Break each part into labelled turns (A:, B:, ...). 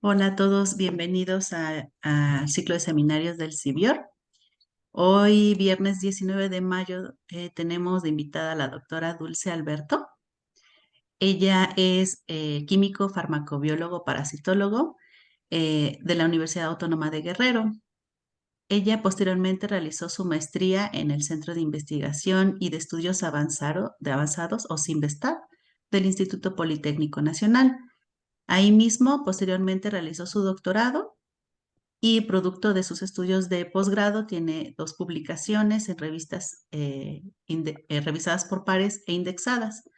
A: Hola a todos, bienvenidos al ciclo de seminarios del CIBIOR. Hoy, viernes 19 de mayo, tenemos de invitada a la doctora Dulce Alberto. Ella es químico, farmacobiólogo, parasitólogo de la Universidad Autónoma de Guerrero. Ella posteriormente realizó su maestría en el Centro de Investigación y de Estudios Avanzados, o CINVESTAB, del Instituto Politécnico Nacional. Ahí mismo, posteriormente realizó su doctorado y producto de sus estudios de posgrado tiene dos publicaciones en revistas revisadas por pares e indexadas.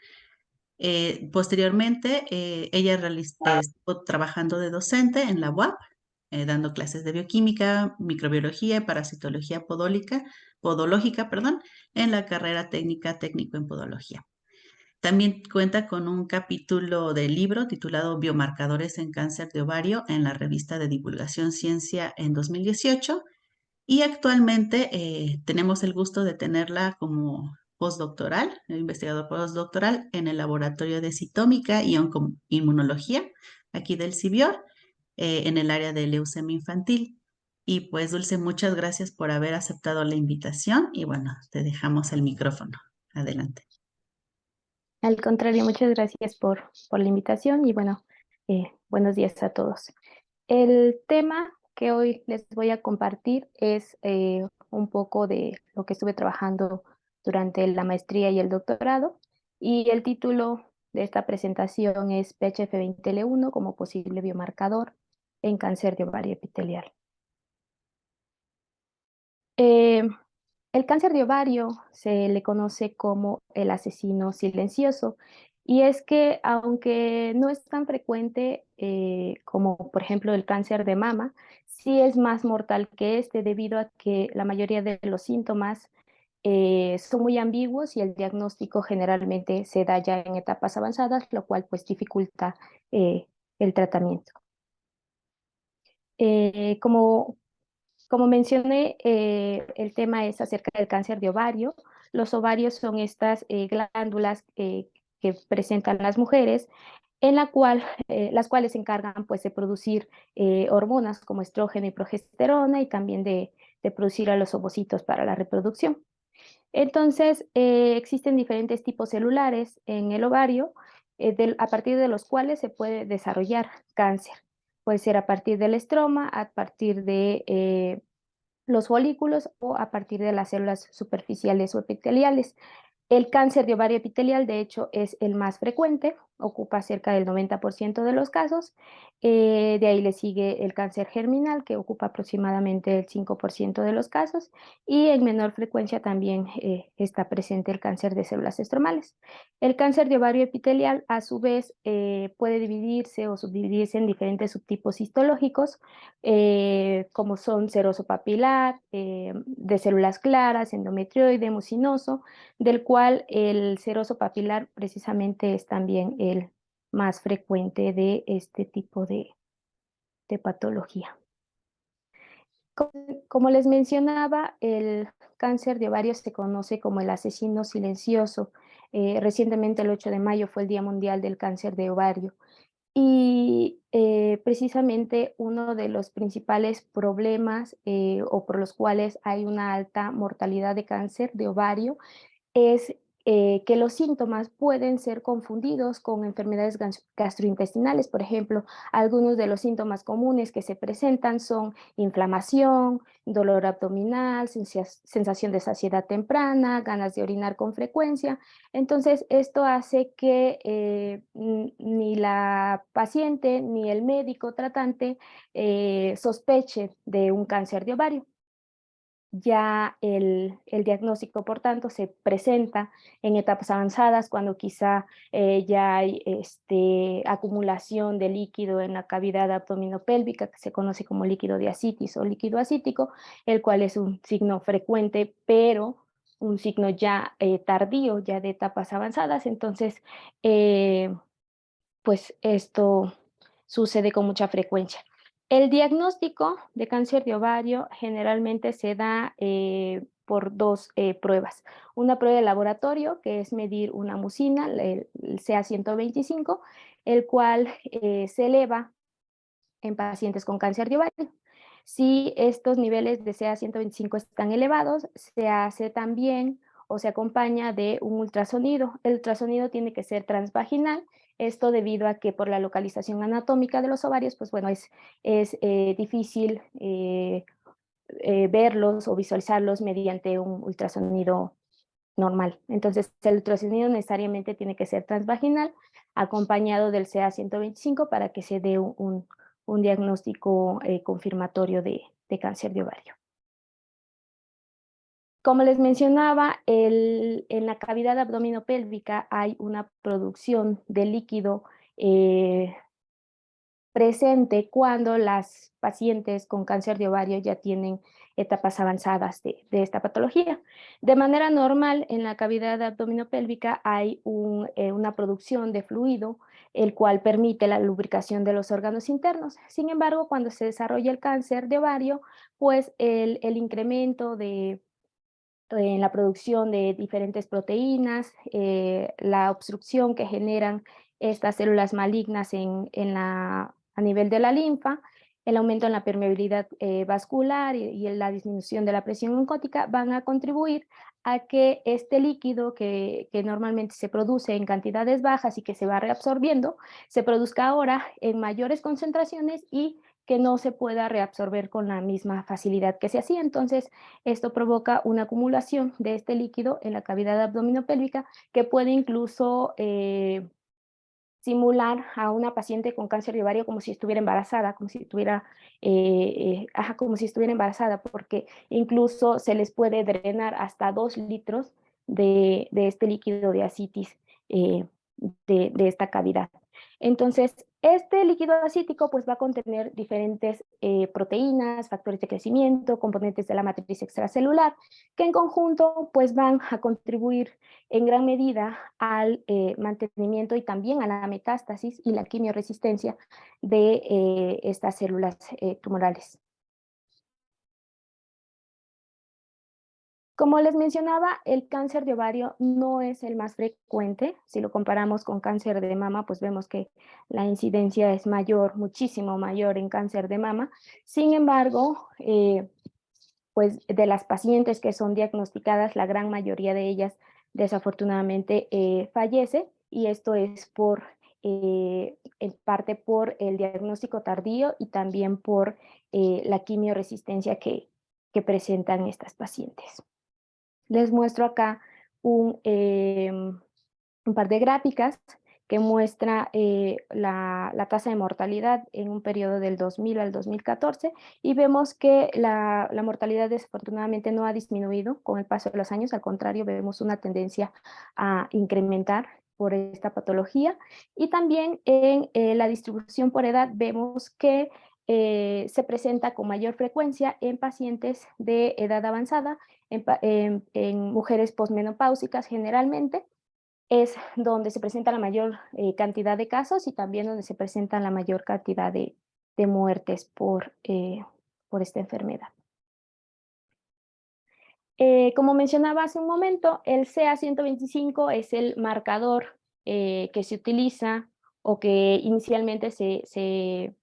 A: Posteriormente, estuvo trabajando de docente en la UAP, dando clases de bioquímica, microbiología y parasitología podológica, perdón, en la carrera técnico en podología. También cuenta con un capítulo del libro titulado Biomarcadores en cáncer de ovario en la revista de divulgación Ciencia en 2018 y actualmente tenemos el gusto de tenerla como postdoctoral, investigador postdoctoral en el laboratorio de citómica y oncoinmunología aquí del CIBIOR en el área de leucemia infantil. Y pues Dulce, muchas gracias por haber aceptado la invitación y bueno, te dejamos el micrófono. Adelante.
B: Al contrario, muchas gracias por la invitación y bueno, buenos días a todos. El tema que hoy les voy a compartir es un poco de lo que estuve trabajando durante la maestría y el doctorado, y el título de esta presentación es PHF20L1 como posible biomarcador en cáncer de ovario epitelial. Eh, el cáncer de ovario se le conoce como el asesino silencioso, y es que aunque no es tan frecuente como por ejemplo el cáncer de mama, sí es más mortal que este debido a que la mayoría de los síntomas son muy ambiguos y el diagnóstico generalmente se da ya en etapas avanzadas, lo cual pues dificulta eh, el tratamiento. Eh, como como mencioné, el tema es acerca del cáncer de ovario. Los ovarios son estas glándulas que presentan las mujeres, en las cuales se encargan pues, de producir hormonas como estrógeno y progesterona y también de producir a los ovocitos para la reproducción. Entonces, existen diferentes tipos celulares en el ovario, a partir de los cuales se puede desarrollar cáncer. Puede ser a partir del estroma, a partir de los folículos o a partir de las células superficiales o epiteliales. El cáncer de ovario epitelial, de hecho, es el más frecuente, ocupa cerca del 90% de los casos. De ahí le sigue el cáncer germinal, que ocupa aproximadamente el 5% de los casos, y en menor frecuencia también está presente el cáncer de células estromales. El cáncer de ovario epitelial, a su vez, puede dividirse o subdividirse en diferentes subtipos histológicos, como son seroso papilar, de células claras, endometrioide, mucinoso, del cual el seroso papilar precisamente es también el más frecuente de este tipo de patología. Como les mencionaba, el cáncer de ovario se conoce como el asesino silencioso. Recientemente, el 8 de mayo, fue el Día Mundial del Cáncer de Ovario. Y precisamente uno de los principales problemas o por los cuales hay una alta mortalidad de cáncer de ovario es que los síntomas pueden ser confundidos con enfermedades gastrointestinales. Por ejemplo, algunos de los síntomas comunes que se presentan son inflamación, dolor abdominal, sensación de saciedad temprana, ganas de orinar con frecuencia. Entonces, esto hace que ni la paciente ni el médico tratante sospeche de un cáncer de ovario. Ya el diagnóstico, por tanto, se presenta en etapas avanzadas cuando quizá ya hay acumulación de líquido en la cavidad abdominopélvica, que se conoce como líquido de ascitis o líquido acítico, el cual es un signo frecuente, pero un signo ya tardío, ya de etapas avanzadas. Entonces, pues esto sucede con mucha frecuencia. El diagnóstico de cáncer de ovario generalmente se da por dos pruebas. Una prueba de laboratorio, que es medir una mucina, el CA125, el cual se eleva en pacientes con cáncer de ovario. Si estos niveles de CA-125 están elevados, se hace también o se acompaña de un ultrasonido. El ultrasonido tiene que ser transvaginal, esto debido a que por la localización anatómica de los ovarios, pues bueno, es difícil verlos o visualizarlos mediante un ultrasonido normal. Entonces, el ultrasonido necesariamente tiene que ser transvaginal, acompañado del CA-125 para que se dé un diagnóstico confirmatorio de cáncer de ovario. Como les mencionaba, en la cavidad abdominopélvica hay una producción de líquido presente cuando las pacientes con cáncer de ovario ya tienen etapas avanzadas de esta patología. De manera normal, en la cavidad abdominopélvica hay una producción de fluido, el cual permite la lubricación de los órganos internos. Sin embargo, cuando se desarrolla el cáncer de ovario, pues el incremento en la producción de diferentes proteínas, la obstrucción que generan estas células malignas a nivel de la linfa, el aumento en la permeabilidad vascular y la disminución de la presión oncótica van a contribuir a que este líquido que normalmente se produce en cantidades bajas y que se va reabsorbiendo, se produzca ahora en mayores concentraciones y que no se pueda reabsorber con la misma facilidad que se hacía. Entonces, esto provoca una acumulación de este líquido en la cavidad abdominopélvica que puede incluso simular a una paciente con cáncer de ovario como si estuviera embarazada, como si estuviera embarazada, porque incluso se les puede drenar hasta 2 litros de este líquido de ascitis eh, de esta cavidad. Entonces, este líquido acítico pues va a contener diferentes proteínas, factores de crecimiento, componentes de la matriz extracelular, que en conjunto pues van a contribuir en gran medida al mantenimiento y también a la metástasis y la quimioresistencia de estas células tumorales. Como les mencionaba, el cáncer de ovario no es el más frecuente. Si lo comparamos con cáncer de mama, pues vemos que la incidencia es mayor, muchísimo mayor en cáncer de mama. Sin embargo, pues de las pacientes que son diagnosticadas, la gran mayoría de ellas desafortunadamente fallece, y esto es en parte por el diagnóstico tardío y también por la quimioresistencia que presentan estas pacientes. Les muestro acá un par de gráficas que muestra la tasa de mortalidad en un periodo del 2000 al 2014, y vemos que la mortalidad desafortunadamente no ha disminuido con el paso de los años. Al contrario, vemos una tendencia a incrementar por esta patología. Y también en la distribución por edad vemos que se presenta con mayor frecuencia en pacientes de edad avanzada, en mujeres posmenopáusicas generalmente, es donde se presenta la mayor cantidad de casos y también donde se presenta la mayor cantidad de muertes por esta enfermedad. Como mencionaba hace un momento, el CA-125 es el marcador que se utiliza o que inicialmente se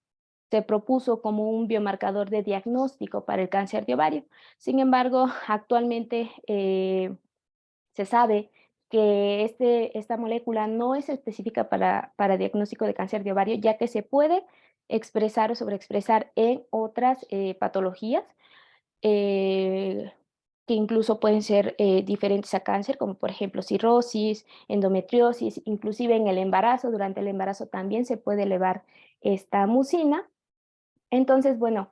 B: propuso como un biomarcador de diagnóstico para el cáncer de ovario. Sin embargo, actualmente se sabe que esta molécula no es específica para diagnóstico de cáncer de ovario, ya que se puede expresar o sobreexpresar en otras patologías eh, que incluso pueden ser diferentes a cáncer, como por ejemplo cirrosis, endometriosis, inclusive en el embarazo. Durante el embarazo también se puede elevar esta mucina. Entonces, bueno,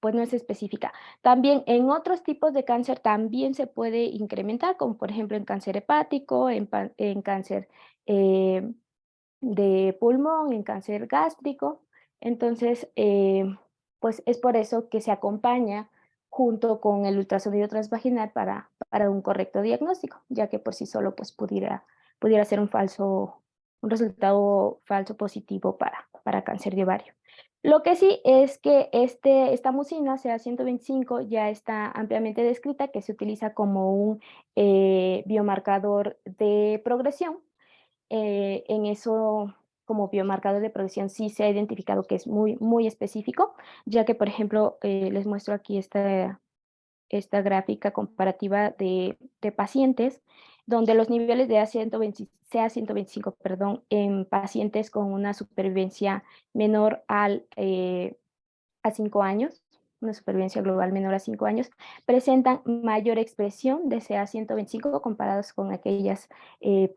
B: pues no es específica. También en otros tipos de cáncer también se puede incrementar, como por ejemplo en cáncer hepático, en cáncer eh, de pulmón, en cáncer gástrico. Entonces, pues es por eso que se acompaña junto con el ultrasonido transvaginal para un correcto diagnóstico, ya que por sí solo pues pudiera ser un resultado falso positivo para cáncer de ovario. Lo que sí es que esta mucina, CA-125, ya está ampliamente descrita, que se utiliza como un biomarcador de progresión. En eso como biomarcador de progresión sí se ha identificado que es muy, muy específico, ya que, por ejemplo, les muestro aquí esta gráfica comparativa de pacientes, donde los niveles de CA125, perdón, en pacientes con una supervivencia menor a 5 años, una supervivencia global menor a 5 años, presentan mayor expresión de CA125 comparados con aquellas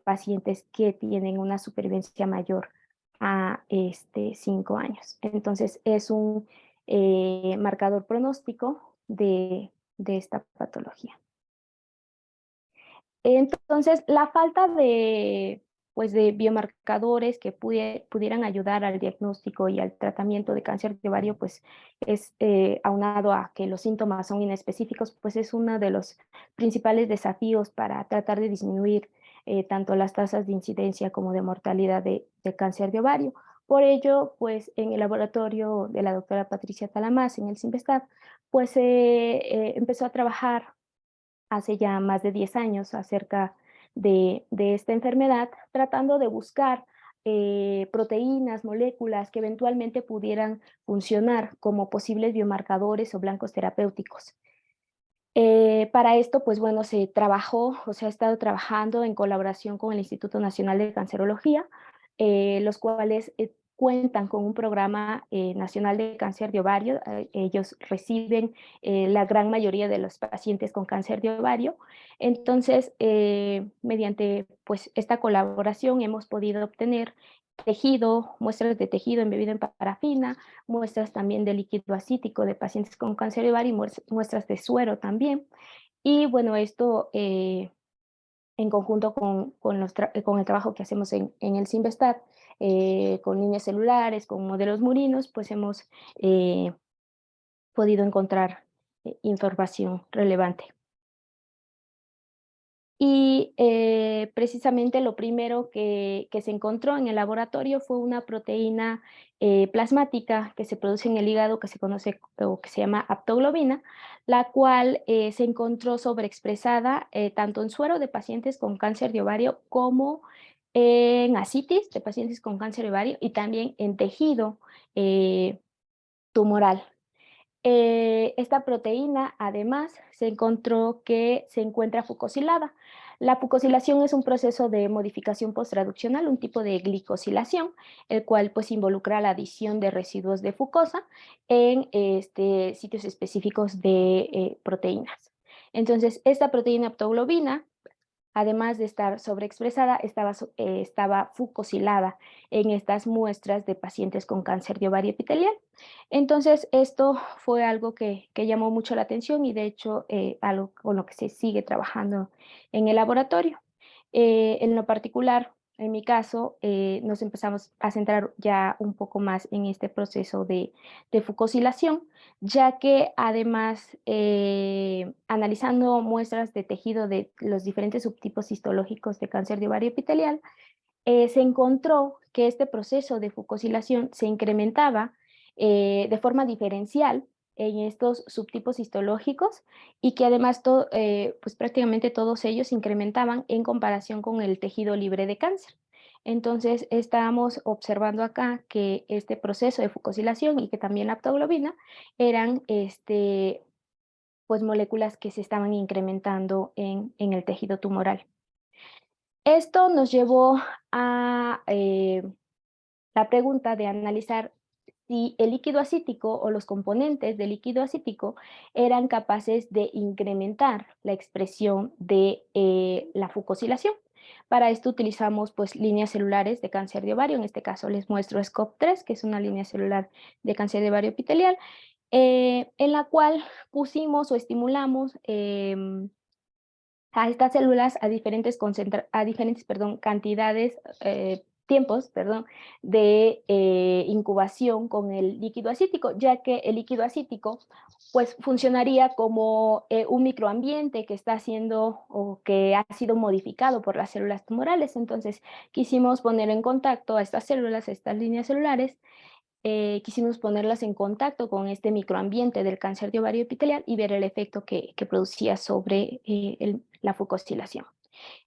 B: pacientes que tienen una supervivencia mayor a 5 años. Entonces, es un marcador pronóstico de esta patología. Entonces, la falta pues, de biomarcadores que pudieran ayudar al diagnóstico y al tratamiento de cáncer de ovario, pues es aunado a que los síntomas son inespecíficos, pues es uno de los principales desafíos para tratar de disminuir tanto las tasas de incidencia como de mortalidad de cáncer de ovario. Por ello, pues en el laboratorio de la doctora Patricia Talamás, en el CIMBESTAB, pues empezó a trabajar hace ya más de 10 años acerca de esta enfermedad, tratando de buscar proteínas, moléculas que eventualmente pudieran funcionar como posibles biomarcadores o blancos terapéuticos. Para esto, pues bueno, se trabajó o se ha estado trabajando en colaboración con el Instituto Nacional de Cancerología, los cuales cuentan con un programa nacional de cáncer de ovario. Ellos reciben la gran mayoría de los pacientes con cáncer de ovario. Entonces, mediante pues, esta colaboración hemos podido obtener tejido, muestras de tejido embebido en parafina, muestras también de líquido acítico de pacientes con cáncer de ovario y muestras de suero también. Y bueno, esto en conjunto con el trabajo que hacemos en el CIMBESTAB, con líneas celulares, con modelos murinos, pues hemos podido encontrar información relevante. Y precisamente lo primero que se encontró en el laboratorio fue una proteína plasmática que se produce en el hígado, que se conoce o que se llama aptoglobina, la cual se encontró sobreexpresada tanto en suero de pacientes con cáncer de ovario como en ascitis de pacientes con cáncer de ovario y también en tejido tumoral. Esta proteína, además, se encontró que se encuentra fucosilada. La fucosilación es un proceso de modificación posttraduccional, un tipo de glicosilación, el cual pues involucra la adición de residuos de fucosa en sitios específicos de proteínas. Entonces, esta proteína aptoglobina, además de estar sobreexpresada, estaba fucosilada en estas muestras de pacientes con cáncer de ovario epitelial. Entonces, esto fue algo que llamó mucho la atención y de hecho algo con lo que se sigue trabajando en el laboratorio. En lo particular, en mi caso, nos empezamos a centrar ya un poco más en este proceso de fucosilación, ya que además, analizando muestras de tejido de los diferentes subtipos histológicos de cáncer de ovario epitelial, se encontró que este proceso de fucosilación se incrementaba de forma diferencial en estos subtipos histológicos y que además pues prácticamente todos ellos incrementaban en comparación con el tejido libre de cáncer. Entonces, estábamos observando acá que este proceso de fucosilación y que también la aptoglobina eran pues moléculas que se estaban incrementando en el tejido tumoral. Esto nos llevó a la pregunta de analizar si el líquido acítico o los componentes del líquido acítico eran capaces de incrementar la expresión de la fucosilación. Para esto utilizamos pues líneas celulares de cáncer de ovario, en este caso les muestro SCOP3, que es una línea celular de cáncer de ovario epitelial, en la cual pusimos o estimulamos a estas células a diferentes, cantidades, tiempos, de incubación con el líquido acítico, ya que el líquido acítico pues funcionaría como un microambiente que está haciendo o que ha sido modificado por las células tumorales. Entonces quisimos poner en contacto a estas células, a estas líneas celulares, quisimos ponerlas en contacto con este microambiente del cáncer de ovario epitelial y ver el efecto que producía sobre la fucosilación.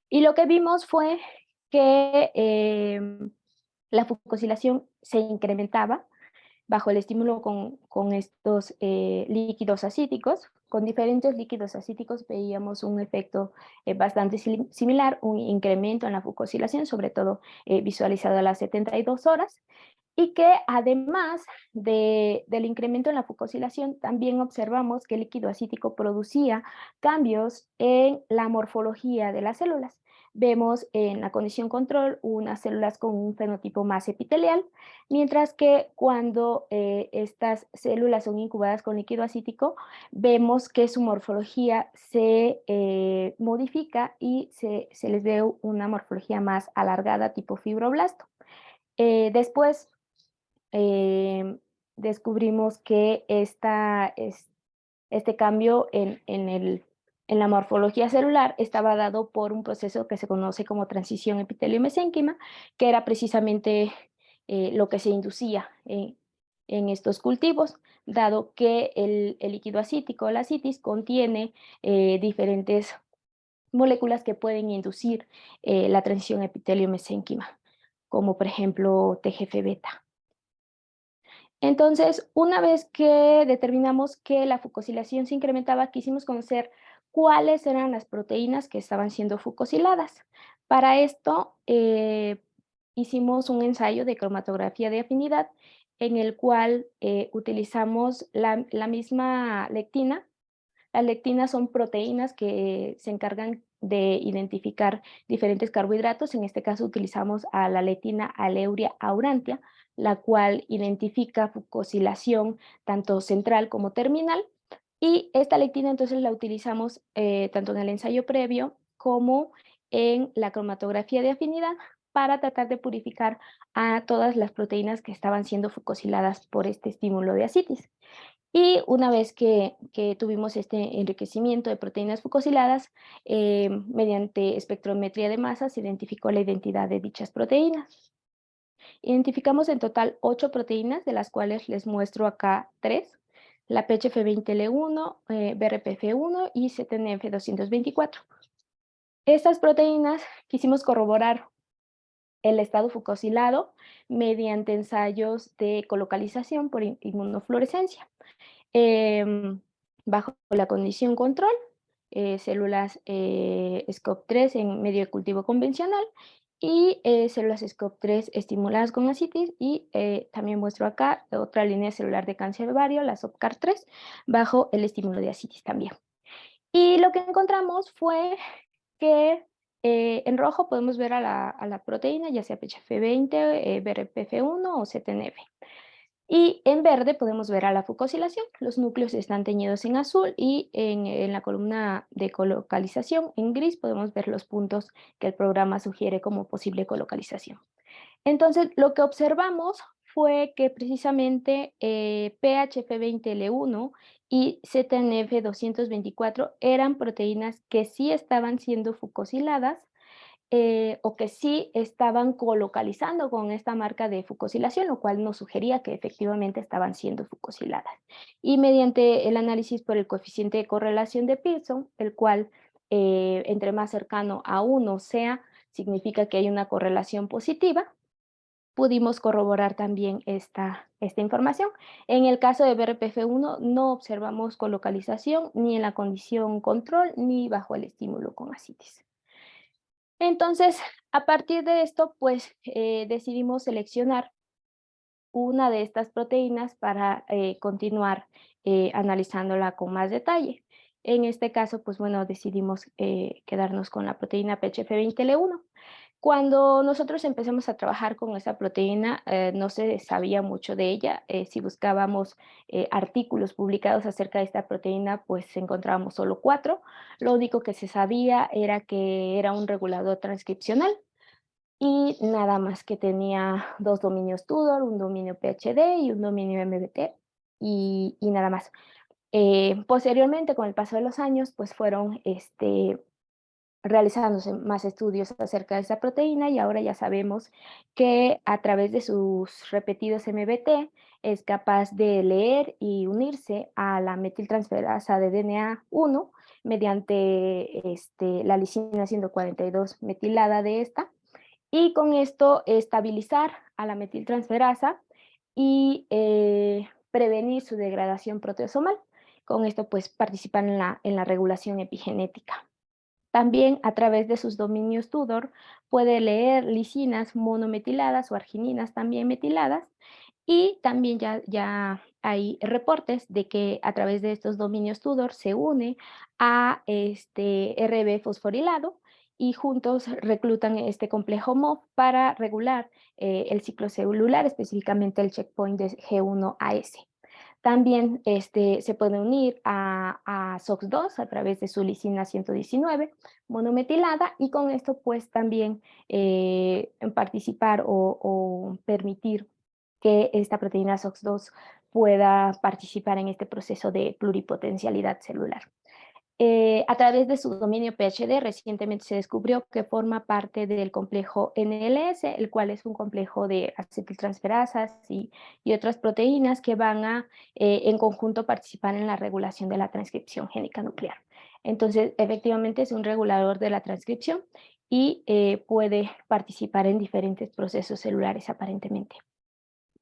B: Y lo que vimos fue que la fucosilación se incrementaba bajo el estímulo con estos líquidos acíticos. Con diferentes líquidos acíticos veíamos un efecto bastante similar, un incremento en la fucosilación, sobre todo visualizado a las 72 horas, y que además del incremento en la fucosilación, también observamos que el líquido acítico producía cambios en la morfología de las células. Vemos en la condición control unas células con un fenotipo más epitelial, mientras que cuando estas células son incubadas con líquido acítico, vemos que su morfología se modifica y se les ve una morfología más alargada tipo fibroblasto. Después descubrimos que este cambio en la morfología celular estaba dado por un proceso que se conoce como transición epitelio-mesénquima, que era precisamente lo que se inducía en estos cultivos, dado que el líquido acítico, la citis, contiene diferentes moléculas que pueden inducir la transición epitelio-mesénquima, como por ejemplo TGF-beta. Entonces, una vez que determinamos que la fucosilación se incrementaba, quisimos conocer cuáles eran las proteínas que estaban siendo fucosiladas. Para esto, hicimos un ensayo de cromatografía de afinidad en el cual utilizamos la misma lectina. Las lectinas son proteínas que se encargan de identificar diferentes carbohidratos. En este caso utilizamos a la lectina Aleuria aurantia, la cual identifica fucosilación tanto central como terminal. Y esta lectina entonces la utilizamos tanto en el ensayo previo como en la cromatografía de afinidad para tratar de purificar a todas las proteínas que estaban siendo fucosiladas por este estímulo de ascitis. Y una vez que tuvimos este enriquecimiento de proteínas fucosiladas, mediante espectrometría de masa se identificó la identidad de dichas proteínas. Identificamos en total 8 proteínas, de las cuales les muestro acá 3, la PHF20L1, BRPF1 y CTNF224. Estas proteínas quisimos corroborar el estado fucosilado mediante ensayos de colocalización por inmunofluorescencia. Bajo la condición control, células SCOP3 en medio de cultivo convencional y células SCOP3 estimuladas con ascitis, y también muestro acá otra línea celular de cáncer ovario, la SOPCAR3, bajo el estímulo de ascitis también. Y lo que encontramos fue que en rojo podemos ver a la proteína, ya sea PHF20, BRPF1 o CTNF. Y en verde podemos ver a la fucosilación. Los núcleos están teñidos en azul y en la columna de colocalización en gris podemos ver los puntos que el programa sugiere como posible colocalización. Entonces, lo que observamos fue que precisamente PHF20L1 y CTNF224 eran proteínas que sí estaban siendo fucosiladas, o que sí estaban colocalizando con esta marca de fucosilación, lo cual nos sugería que efectivamente estaban siendo fucosiladas. Y mediante el análisis por el coeficiente de correlación de Pearson, el cual entre más cercano a 1 sea, significa que hay una correlación positiva, pudimos corroborar también esta información. En el caso de BRPF1 no observamos colocalización ni en la condición control ni bajo el estímulo con ascitis. Entonces, a partir de esto, pues decidimos seleccionar una de estas proteínas para continuar analizándola con más detalle. En este caso, pues bueno, decidimos quedarnos con la proteína PHF20L1. Cuando nosotros empezamos a trabajar con esa proteína, no se sabía mucho de ella. Si buscábamos artículos publicados acerca de esta proteína, pues encontrábamos solo 4. Lo único que se sabía era que era un regulador transcripcional y nada más, que tenía 2 dominios Tudor, un dominio PhD y un dominio MBT, y nada más. Posteriormente, con el paso de los años, pues fueron realizándose más estudios acerca de esta proteína, y ahora ya sabemos que a través de sus repetidos MBT es capaz de leer y unirse a la metiltransferasa de DNA1 mediante la lisina 142 metilada de esta, y con esto estabilizar a la metiltransferasa y prevenir su degradación proteosomal. Con esto, pues, participan en la regulación epigenética. También, a través de sus dominios Tudor, puede leer lisinas monometiladas o argininas también metiladas, y también ya hay reportes de que a través de estos dominios Tudor se une a RB fosforilado y juntos reclutan este complejo MOF para regular el ciclo celular, específicamente el checkpoint de G1-AS. También se puede unir a SOX2 a través de su lisina 119 monometilada, y con esto pues también participar o permitir que esta proteína SOX2 pueda participar en este proceso de pluripotencialidad celular. A través de su dominio PhD, recientemente se descubrió que forma parte del complejo NLS, el cual es un complejo de acetiltransferasas y otras proteínas que van a, en conjunto, participar en la regulación de la transcripción génica nuclear. Entonces, efectivamente es un regulador de la transcripción y puede participar en diferentes procesos celulares aparentemente.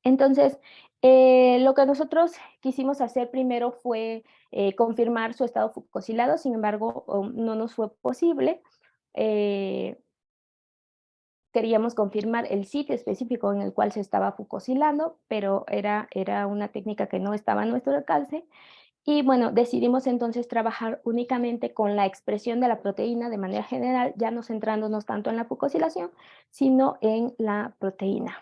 B: Entonces, lo que nosotros quisimos hacer primero fue confirmar su estado fucosilado, sin embargo, no nos fue posible. Eh, Queríamos confirmar el sitio específico en el cual se estaba fucosilando, pero era una técnica que no estaba a nuestro alcance. Y bueno, decidimos entonces trabajar únicamente con la expresión de la proteína de manera general, ya no centrándonos tanto en la fucosilación, sino en la proteína.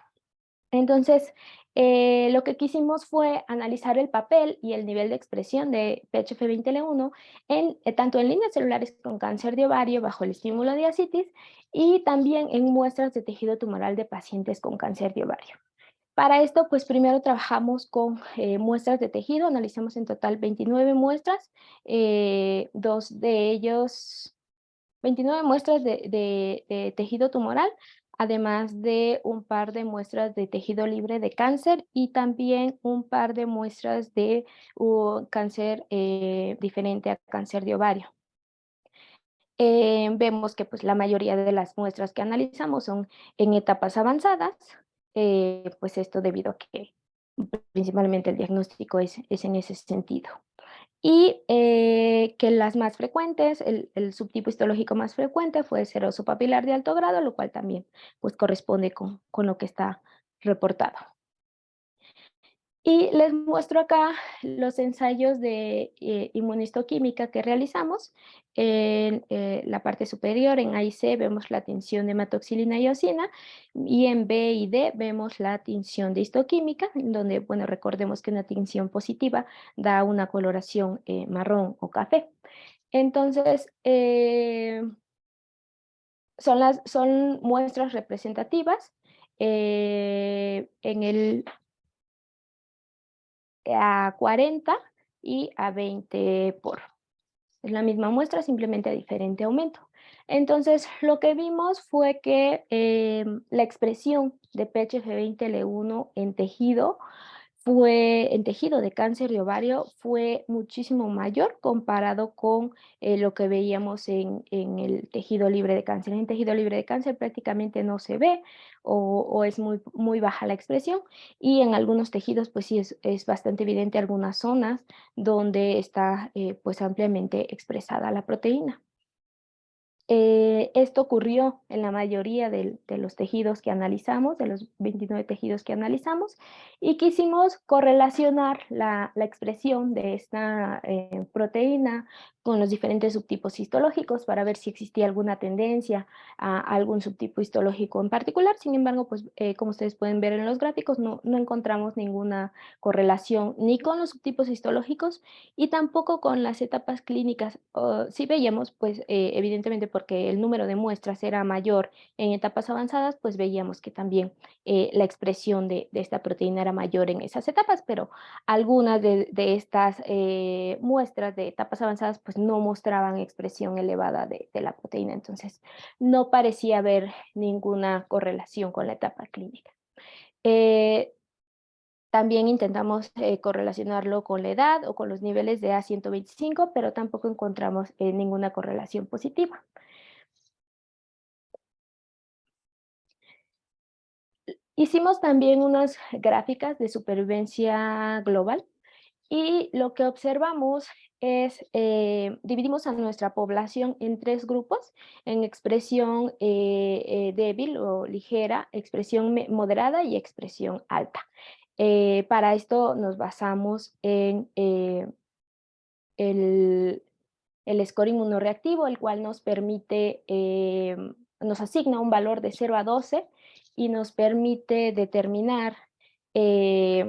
B: Entonces, lo que quisimos fue analizar el papel y el nivel de expresión de PHF20L1 tanto en líneas celulares con cáncer de ovario bajo el estímulo de ascitis y también en muestras de tejido tumoral de pacientes con cáncer de ovario. Para esto, pues primero trabajamos con muestras de tejido, analizamos en total 29 muestras, dos de ellos 29 muestras de tejido tumoral, además de un par de muestras de tejido libre de cáncer y también un par de muestras de cáncer diferente a cáncer de ovario. Vemos que pues, la mayoría de las muestras que analizamos son en etapas avanzadas, pues esto debido a que principalmente el diagnóstico es en ese sentido. Y que las más frecuentes, el subtipo histológico más frecuente fue seroso papilar de alto grado, lo cual también pues, corresponde con lo que está reportado. Y les muestro acá los ensayos de inmunistoquímica que realizamos. En la parte superior, en A y C, vemos la tinción de hematoxilina y eosina, y en B y D vemos la tinción de histoquímica, donde, bueno, recordemos que una tinción positiva da una coloración marrón o café. Entonces, son muestras representativas. En el a 40 y a 20 por. Es la misma muestra, simplemente a diferente aumento. Entonces, lo que vimos fue que la expresión de PHF20L1 en tejido de cáncer de ovario fue muchísimo mayor comparado con lo que veíamos en el tejido libre de cáncer. En tejido libre de cáncer prácticamente no se ve o es muy, muy baja la expresión, y en algunos tejidos pues sí es bastante evidente algunas zonas donde está pues ampliamente expresada la proteína. Esto ocurrió en la mayoría de los tejidos que analizamos, de los 29 tejidos que analizamos, y quisimos correlacionar la expresión de esta proteína con los diferentes subtipos histológicos para ver si existía alguna tendencia a algún subtipo histológico en particular. Sin embargo, pues como ustedes pueden ver en los gráficos, no encontramos ninguna correlación ni con los subtipos histológicos y tampoco con las etapas clínicas. Sí veíamos, pues evidentemente porque el número de muestras era mayor en etapas avanzadas, pues veíamos que también la expresión de esta proteína era mayor en esas etapas, pero algunas de estas muestras de etapas avanzadas pues no mostraban expresión elevada de la proteína, entonces no parecía haber ninguna correlación con la etapa clínica. También intentamos correlacionarlo con la edad o con los niveles de A125, pero tampoco encontramos ninguna correlación positiva. Hicimos también unas gráficas de supervivencia global y lo que observamos es, dividimos a nuestra población en 3 grupos, en expresión débil o ligera, expresión moderada y expresión alta. Para esto nos basamos en el, el score inmunoreactivo, el cual nos permite, nos asigna un valor de 0 a 12 y nos permite determinar eh,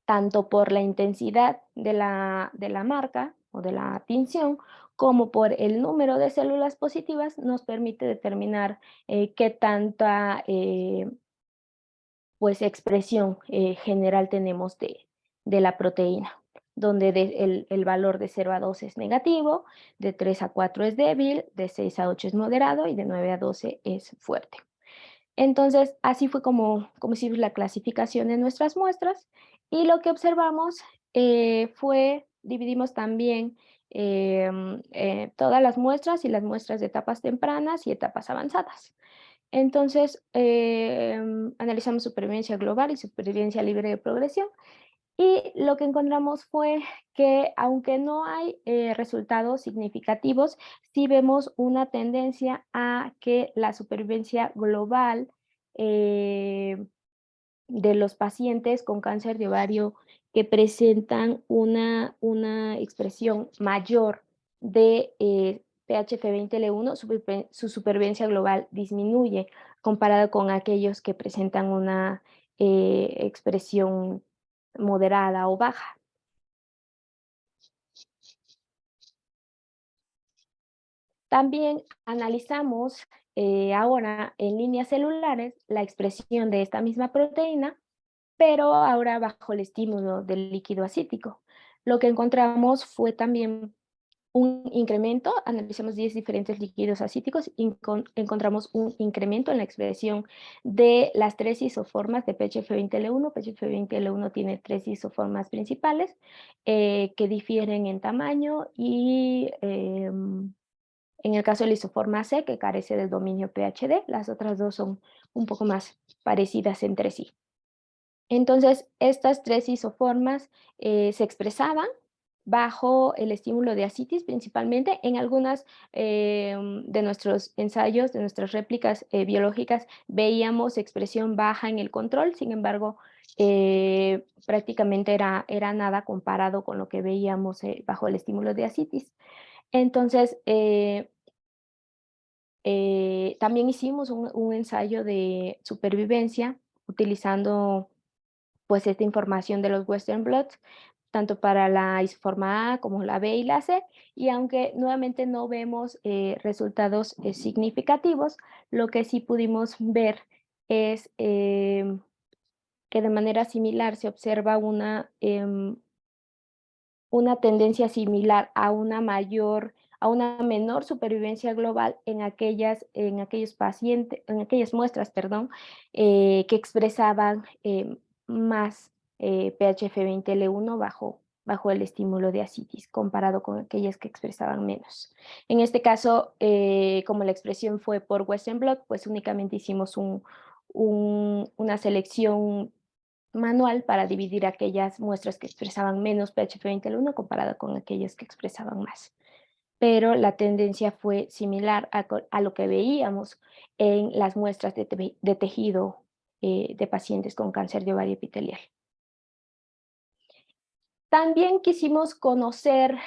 B: tanto por la intensidad de la marca o de la tinción, como por el número de células positivas, nos permite determinar qué tanta pues, expresión general tenemos de la proteína, donde el valor de 0 a 12 es negativo, de 3 a 4 es débil, de 6 a 8 es moderado y de 9 a 12 es fuerte. Entonces, así fue como hicimos la clasificación de nuestras muestras y lo que observamos fue, dividimos también todas las muestras y las muestras de etapas tempranas y etapas avanzadas. Entonces, analizamos supervivencia global y supervivencia libre de progresión y lo que encontramos fue que aunque no hay resultados significativos, sí vemos una tendencia a que la supervivencia global eh, de los pacientes con cáncer de ovario que presentan una expresión mayor de PHF20L1, su supervivencia global disminuye comparado con aquellos que presentan una expresión moderada o baja. También analizamos ahora en líneas celulares la expresión de esta misma proteína, pero ahora bajo el estímulo del líquido acítico. Lo que encontramos fue también un incremento, analizamos 10 diferentes líquidos acíticos y encontramos un incremento en la expresión de las 3 isoformas de PHF20L1. PHF20L1 tiene 3 isoformas principales que difieren en tamaño y en el caso de la isoforma C, que carece del dominio PhD, las otras dos son un poco más parecidas entre sí. Entonces, estas 3 isoformas se expresaban bajo el estímulo de ascitis, principalmente en algunas de nuestros ensayos, de nuestras réplicas biológicas, veíamos expresión baja en el control, sin embargo, prácticamente era nada comparado con lo que veíamos bajo el estímulo de ascitis. Entonces, también hicimos un ensayo de supervivencia utilizando pues esta información de los Western blots, tanto para la isoforma A como la B y la C, y aunque nuevamente no vemos resultados significativos, lo que sí pudimos ver es que de manera similar se observa una tendencia similar a a una menor supervivencia global en aquellos pacientes, en aquellas muestras, perdón, que expresaban más PHF20L1 bajo el estímulo de ascitis, comparado con aquellas que expresaban menos. En este caso, como la expresión fue por Western blot, pues únicamente hicimos una selección manual para dividir aquellas muestras que expresaban menos PHF20L1 comparado con aquellas que expresaban más. Pero la tendencia fue similar a lo que veíamos en las muestras de tejido de pacientes con cáncer de ovario epitelial. También quisimos conocer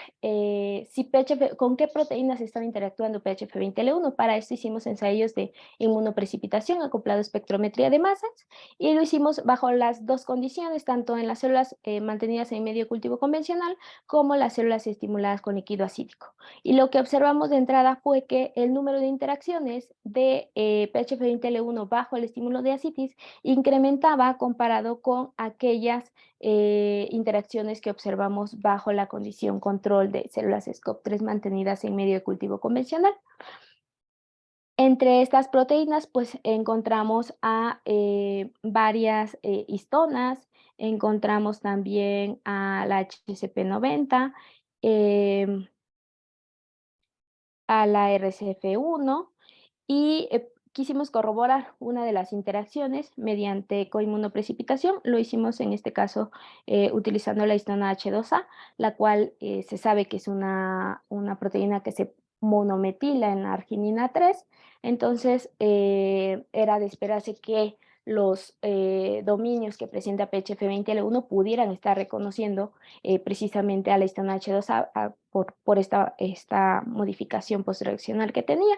B: con qué proteínas estaba interactuando PHF20L1. Para esto hicimos ensayos de inmunoprecipitación acoplado a espectrometría de masas y lo hicimos bajo las dos condiciones, tanto en las células mantenidas en medio de cultivo convencional como las células estimuladas con líquido acítico. Y lo que observamos de entrada fue que el número de interacciones de PHF20L1 bajo el estímulo de ascitis incrementaba comparado con aquellas interacciones que observamos bajo la condición control de células SCOP3 mantenidas en medio de cultivo convencional. Entre estas proteínas, pues encontramos a varias histonas, encontramos también a la HCP90, a la RCF1 y quisimos corroborar una de las interacciones mediante coinmunoprecipitación. Lo hicimos en este caso utilizando la histona H2A, la cual se sabe que es una proteína que se monometila en la arginina 3. Entonces, era de esperarse que los dominios que presenta PHF20L1 pudieran estar reconociendo precisamente a la histona H2A por esta modificación postreaccional que tenía.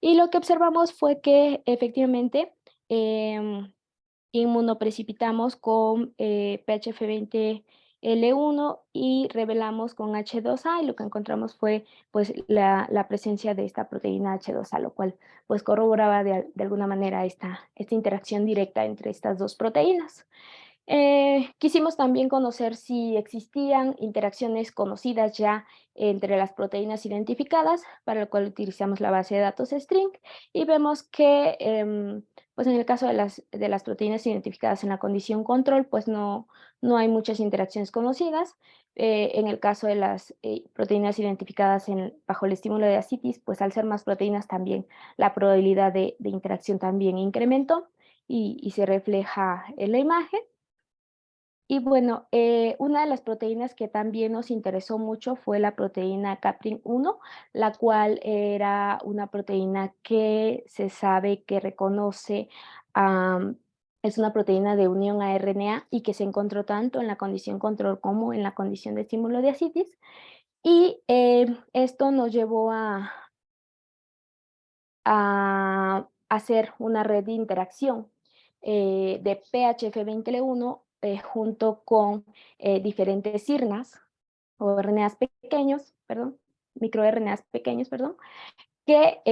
B: Y lo que observamos fue que efectivamente inmunoprecipitamos con PHF20L1 y revelamos con H2A, y lo que encontramos fue pues la presencia de esta proteína H2A, lo cual pues corroboraba de alguna manera esta interacción directa entre estas dos proteínas. Quisimos también conocer si existían interacciones conocidas ya entre las proteínas identificadas, para lo cual utilizamos la base de datos string, y vemos que pues en el caso de las proteínas identificadas en la condición control, pues no hay muchas interacciones conocidas. En el caso de las proteínas identificadas bajo el estímulo de ascitis, pues al ser más proteínas también la probabilidad de interacción también incrementó y se refleja en la imagen. Y bueno, una de las proteínas que también nos interesó mucho fue la proteína Caprin-1, la cual era una proteína que se sabe que reconoce, es una proteína de unión a RNA y que se encontró tanto en la condición control como en la condición de estímulo de ascitis. Y esto nos llevó a hacer una red de interacción de PHF20L1 junto con diferentes sirnas o RNAs pequeños, perdón, microRNAs pequeños, perdón, que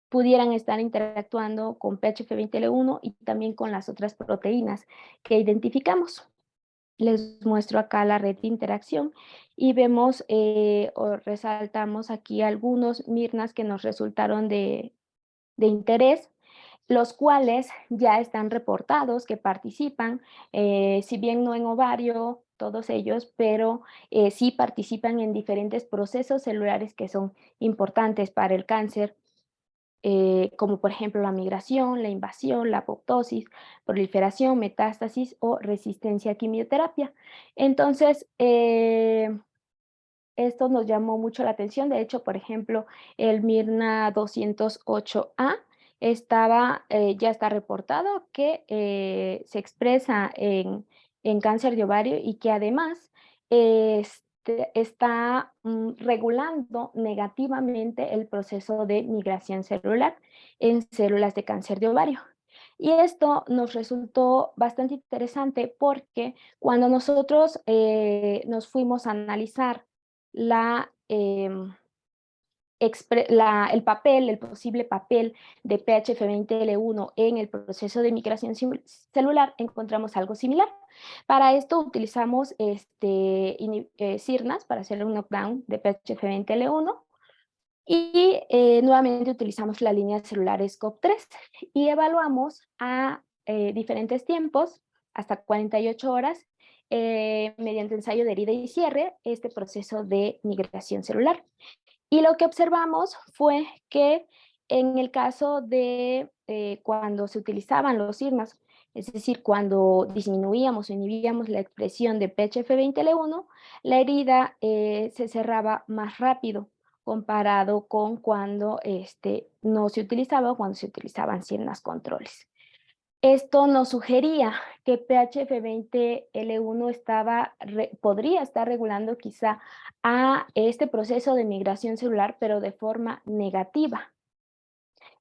B: pudieran estar interactuando con PHF20L1 y también con las otras proteínas que identificamos. Les muestro acá la red de interacción y vemos o resaltamos aquí algunos mirnas que nos resultaron de interés, los cuales ya están reportados, que participan, si bien no en ovario, todos ellos, pero sí participan en diferentes procesos celulares que son importantes para el cáncer, como por ejemplo la migración, la invasión, la apoptosis, proliferación, metástasis o resistencia a quimioterapia. Entonces, esto nos llamó mucho la atención. De hecho, por ejemplo, el Mirna 208A ya está reportado que se expresa en cáncer de ovario y que además está regulando negativamente el proceso de migración celular en células de cáncer de ovario. Y esto nos resultó bastante interesante porque cuando nosotros nos fuimos a analizar el posible papel de PHF20L1 en el proceso de migración celular, encontramos algo similar. Para esto utilizamos sirnas para hacer un knockdown de PHF20L1 y nuevamente utilizamos la línea celular SCOP3 y evaluamos a diferentes tiempos, hasta 48 horas, mediante ensayo de herida y cierre, este proceso de migración celular. Y lo que observamos fue que en el caso de cuando se utilizaban los sirnas, es decir, cuando disminuíamos o inhibíamos la expresión de PHF20L1, la herida se cerraba más rápido comparado con cuando no se utilizaba o cuando se utilizaban sirnas controles. Esto nos sugería que PHF20L1 podría estar regulando quizá a este proceso de migración celular, pero de forma negativa.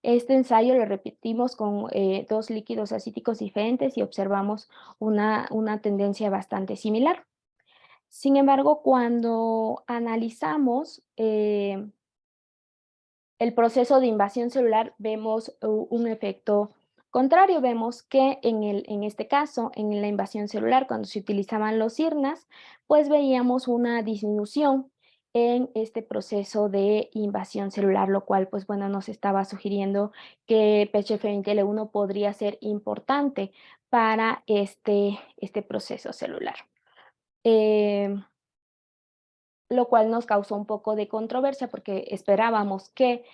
B: Este ensayo lo repetimos con 2 líquidos acíticos diferentes y observamos una tendencia bastante similar. Sin embargo, cuando analizamos el proceso de invasión celular, vemos un efecto contrario. Vemos que en este caso, en la invasión celular, cuando se utilizaban los sirnas, pues veíamos una disminución en este proceso de invasión celular, lo cual, pues bueno, nos estaba sugiriendo que PHF20L1 podría ser importante para este proceso celular. Lo cual nos causó un poco de controversia porque esperábamos que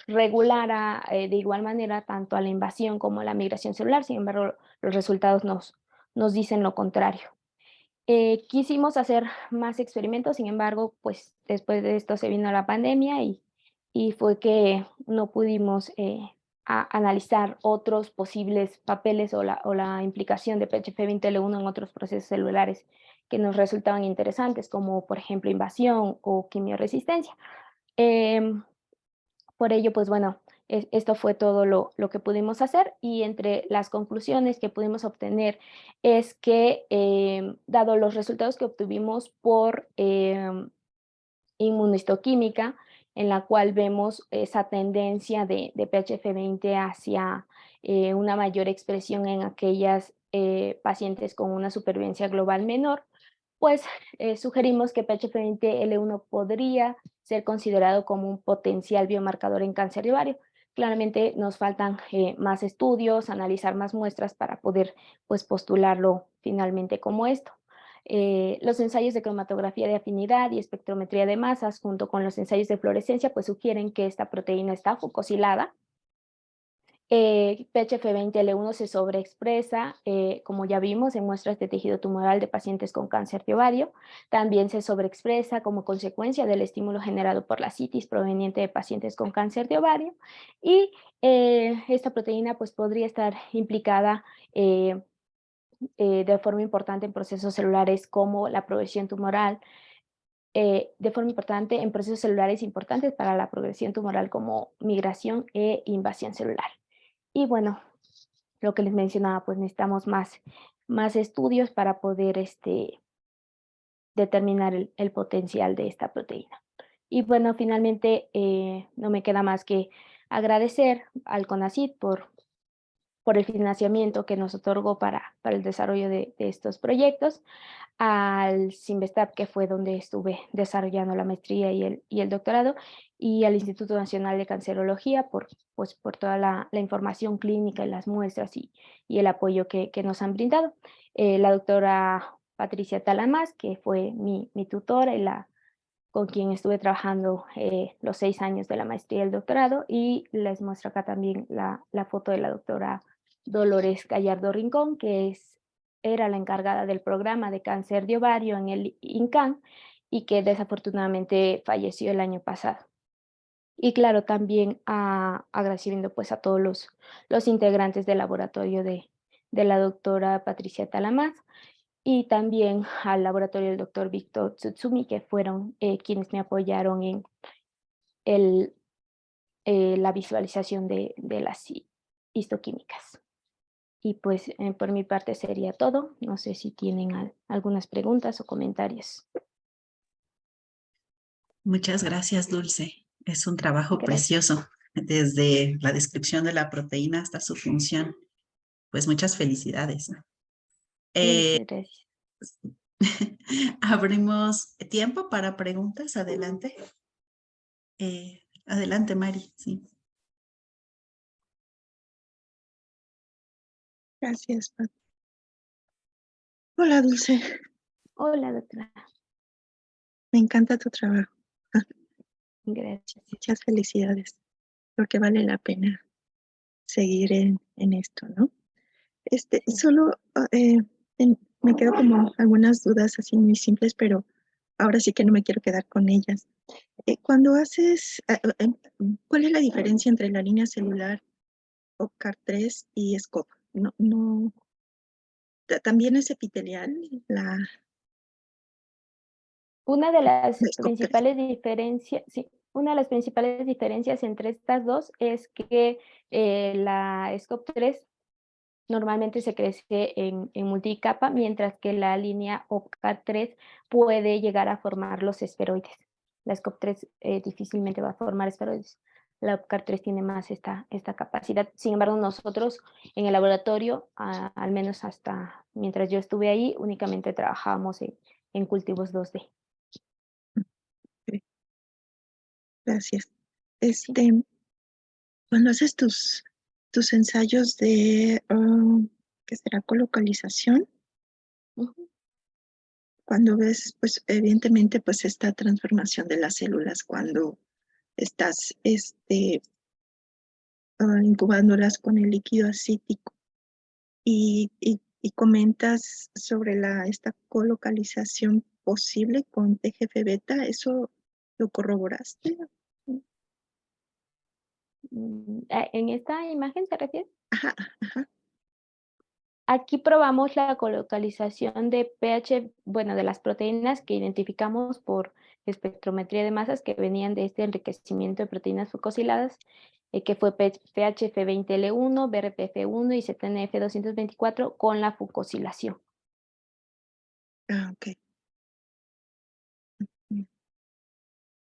B: regulara de igual manera tanto a la invasión como a la migración celular. Sin embargo, los resultados nos dicen lo contrario. Quisimos hacer más experimentos, sin embargo, pues después de esto se vino la pandemia y fue que no pudimos analizar otros posibles papeles o la implicación de PHF20L1 en otros procesos celulares que nos resultaban interesantes, como por ejemplo invasión o quimioresistencia. Por ello, pues bueno, esto fue todo lo que pudimos hacer, y entre las conclusiones que pudimos obtener es que, dado los resultados que obtuvimos por inmunohistoquímica, en la cual vemos esa tendencia de PHF20 hacia una mayor expresión en aquellas pacientes con una supervivencia global menor, pues sugerimos que PHF20L1 podría ser considerado como un potencial biomarcador en cáncer de ovario. Claramente nos faltan más estudios, analizar más muestras para poder pues, postularlo finalmente como esto. Los ensayos de cromatografía de afinidad y espectrometría de masas, junto con los ensayos de fluorescencia, pues sugieren que esta proteína está fucosilada. PHF20L1 se sobreexpresa, como ya vimos, en muestras de tejido tumoral de pacientes con cáncer de ovario. También se sobreexpresa como consecuencia del estímulo generado por la citis proveniente de pacientes con cáncer de ovario. Y esta proteína pues, podría estar implicada de forma importante en procesos celulares como la progresión tumoral, de forma importante en procesos celulares importantes para la progresión tumoral como migración e invasión celular. Y bueno, lo que les mencionaba, pues necesitamos más estudios para poder determinar el potencial de esta proteína. Y bueno, finalmente no me queda más que agradecer al CONACYT por el financiamiento que nos otorgó para el desarrollo de estos proyectos, al CIMBESTAB, que fue donde estuve desarrollando la maestría y el doctorado, y al Instituto Nacional de Cancerología por toda la información clínica y las muestras y el apoyo que nos han brindado. La doctora Patricia Talamás, que fue mi tutora y con quien estuve trabajando los 6 años de la maestría y el doctorado, y les muestro acá también la foto de la doctora Dolores Gallardo Rincón, que era la encargada del programa de cáncer de ovario en el INCAN y que desafortunadamente falleció el año pasado. Y claro, también agradeciendo pues a todos los integrantes del laboratorio de la doctora Patricia Talamás, y también al laboratorio del doctor Víctor Tsutsumi, que fueron quienes me apoyaron en la visualización de las histoquímicas. Y pues por mi parte sería todo. No sé si tienen algunas preguntas o comentarios.
A: Muchas gracias, Dulce. Es un trabajo
B: Gracias.
A: precioso, desde la descripción de la proteína hasta su función. Pues muchas felicidades.
B: Muchas gracias.
A: Abrimos tiempo para preguntas. Adelante. Adelante, Mari. Sí.
C: Gracias, Pat. Hola, Dulce.
B: Hola, doctora.
C: Me encanta tu trabajo.
B: Gracias.
C: Muchas felicidades. Creo que vale la pena seguir en esto, ¿no?
B: Sí.
C: Solo me quedo como algunas dudas así muy simples, pero ahora sí que no me quiero quedar con ellas. Cuando haces, ¿cuál es la diferencia entre la línea celular OCCAR3 y SCOP? No, también es epitelial
B: Una de las
C: SCOP3.
B: principales diferencias, sí, una de las principales diferencias entre estas dos es que la SCOP3 normalmente se crece en multicapa, mientras que la línea OCA3 puede llegar a formar los esferoides. La SCOP3 difícilmente va a formar esferoides. La OCA3 tiene más esta capacidad. Sin embargo, nosotros en el laboratorio, al menos hasta mientras yo estuve ahí, únicamente trabajábamos en cultivos 2D.
C: Okay. Gracias.
B: Sí.
C: Cuando haces tus ensayos de, ¿qué será? Colocalización, cuando ves, pues evidentemente, pues esta transformación de las células, cuando estás incubándolas con el líquido acítico y comentas sobre esta colocalización posible con TGF-beta, ¿eso lo corroboraste?
B: ¿En esta imagen se refiere?
C: Ajá, ajá.
B: Aquí probamos la colocalización de pH, bueno, de las proteínas que identificamos por espectrometría de masas que venían de este enriquecimiento de proteínas fucosiladas, que fue PHF20L1, BRPF1 y ZNF224 con la fucosilación.
C: Ah, ok.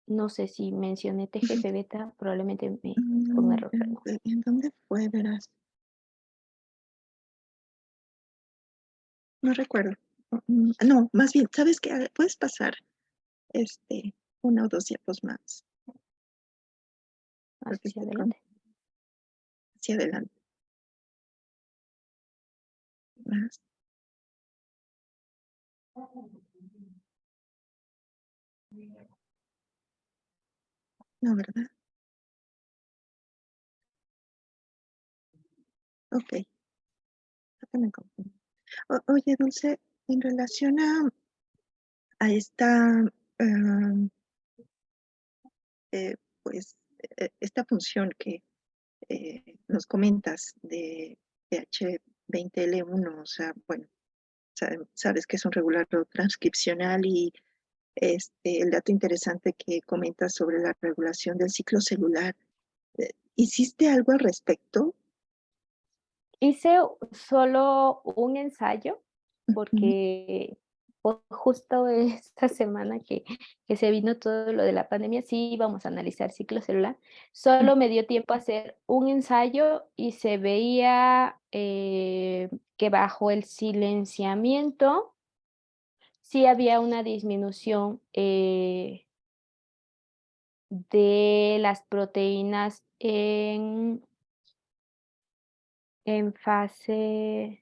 B: No sé si mencioné TGF-beta, probablemente fue un error.
C: ¿En dónde fue, verás? No recuerdo. No, más bien, ¿sabes qué? Puedes pasar una o dos diapos más. Porque
B: Hacia
C: estoy
B: adelante.
C: hacia adelante. Más. No, ¿verdad? Ok. Creo que me confundí. Oye, Dulce, en relación a esta, pues, esta función que nos comentas de PH20L1, o sea, bueno, sabes que es un regulador transcripcional y el dato interesante que comentas sobre la regulación del ciclo celular. ¿Hiciste algo al respecto?
B: Hice solo un ensayo
C: Ujú.
B: porque justo esta semana que se vino todo lo de la pandemia, sí íbamos a analizar ciclo celular. Solo me dio tiempo a hacer un ensayo y se veía que bajo el silenciamiento sí había una disminución de las proteínas en fase,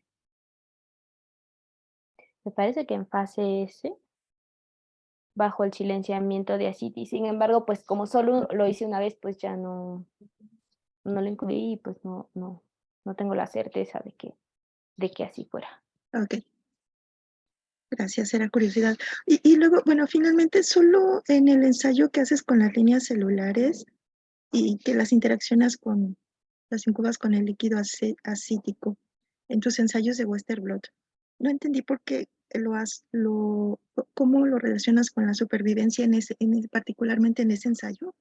B: me parece que en fase S, bajo el silenciamiento de ascitis. Sin embargo, pues como solo lo hice una vez, pues ya no lo incluí y pues no tengo la certeza de que así fuera.
C: Ok, gracias, era curiosidad. Y luego, bueno, finalmente solo en el ensayo que haces con las líneas celulares y que las incubas con el líquido acítico en tus ensayos de Western blot. No entendí por qué cómo lo relacionas con la supervivencia particularmente en ese ensayo.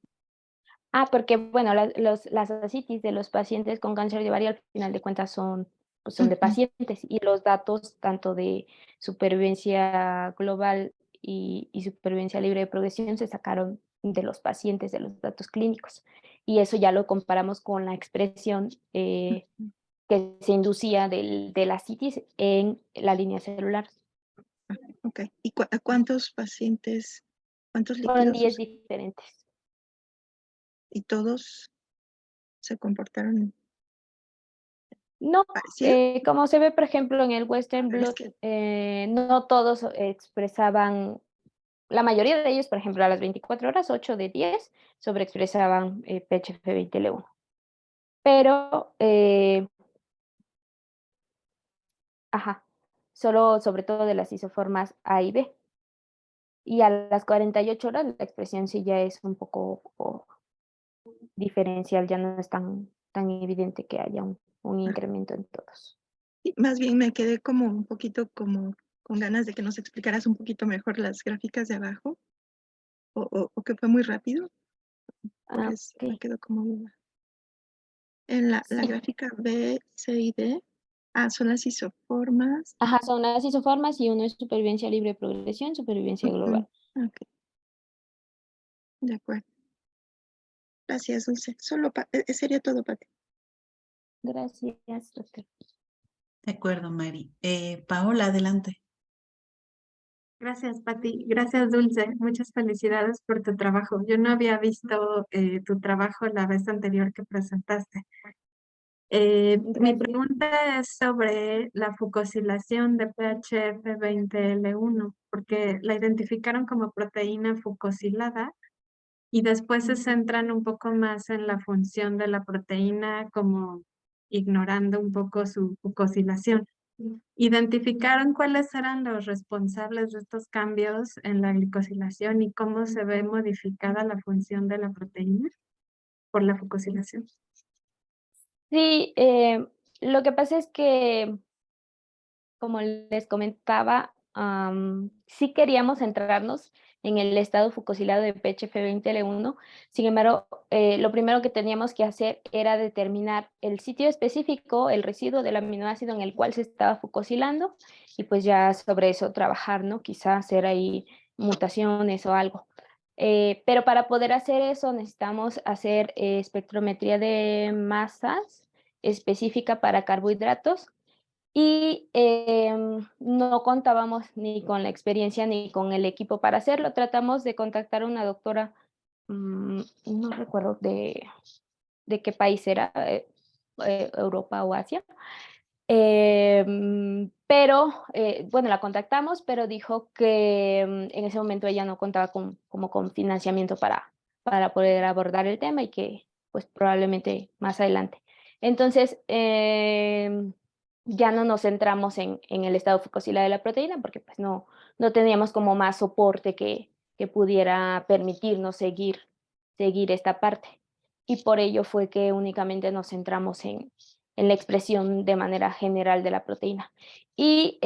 B: Porque bueno, las ascitis de los pacientes con cáncer de ovario al final de cuentas son, pues son de
C: Ujú.
B: pacientes y los datos tanto de supervivencia global y supervivencia libre de progresión se sacaron de los pacientes, de los datos clínicos. Y eso ya lo comparamos con la expresión que se inducía de la ascitis en la línea celular.
C: Ok. ¿Y a cuántos pacientes, cuántos
B: Fueron
C: líquidos
B: 10 diferentes.
C: y todos se comportaron
B: No,
C: parecido?
B: como se ve, por ejemplo, en el Western
C: Es
B: blot,
C: que,
B: no todos expresaban, la mayoría de ellos, por ejemplo, a las 24 horas, 8 de 10 sobreexpresaban PHF20L1. Pero, ajá, solo sobre todo de las isoformas A y B. Y a las 48 horas la expresión sí ya es un poco diferencial, ya no es tan evidente que haya un incremento en todos.
C: más bien me quedé como un poquito como con ganas de que nos explicaras un poquito mejor las gráficas de abajo o que fue muy rápido. Por eso me
B: Ok,
C: quedo como duda. En la
B: sí.
C: gráfica B, C y D, son las isoformas.
B: Ajá, son las isoformas y uno es supervivencia libre de progresión, supervivencia
C: Ujú.
B: global.
C: Ok, de acuerdo. Gracias, Dulce. Sería todo, Pati.
B: Gracias, doctor.
A: De acuerdo, Mari. Paola, adelante.
D: Gracias, Pati. Gracias, Dulce. Muchas felicidades por tu trabajo. Yo no había visto tu trabajo la vez anterior que presentaste. Mi
B: Gracias.
D: pregunta es sobre la fucosilación de PHF20L1, porque la identificaron como proteína fucosilada y después se centran un poco más en la función de la proteína, como ignorando un poco su fucosilación. Identificaron cuáles eran los responsables de estos cambios en la glicosilación y cómo se ve modificada la función de la proteína por la fucosilación.
B: Sí, lo que pasa es que, como les comentaba, sí queríamos centrarnos en el estado fucosilado de PHF20L1. Sin embargo, lo primero que teníamos que hacer era determinar el sitio específico, el residuo del aminoácido en el cual se estaba fucosilando, y pues ya sobre eso trabajar, ¿no? Quizá hacer ahí mutaciones o algo. Pero para poder hacer eso necesitamos hacer espectrometría de masas específica para carbohidratos, y no contábamos ni con la experiencia ni con el equipo para hacerlo. Tratamos de contactar a una doctora, no recuerdo de qué país era, Europa o Asia. Bueno, la contactamos, pero dijo que en ese momento ella no contaba con financiamiento para poder abordar el tema, y que pues probablemente más adelante. Entonces, ya no nos centramos en el estado fucosilado de la proteína, porque pues no teníamos como más soporte que pudiera permitirnos seguir esta parte. Y por ello fue que únicamente nos centramos en la expresión de manera general de la proteína. Y,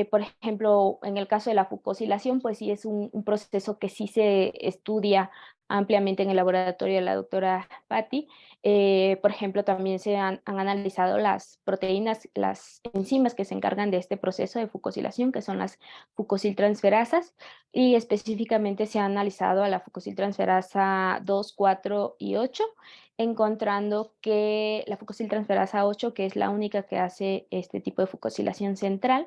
B: por ejemplo, en el caso de la fucosilación, pues sí es un proceso que sí se estudia ampliamente en el laboratorio de la doctora Patti. Por ejemplo, también se han analizado las proteínas, las enzimas que se encargan de este proceso de fucosilación, que son las fucosiltransferasas, y específicamente se ha analizado a la fucosiltransferasa 2, 4 y 8, encontrando que la fucosiltransferasa 8, que es la única que hace este tipo de fucosilación central,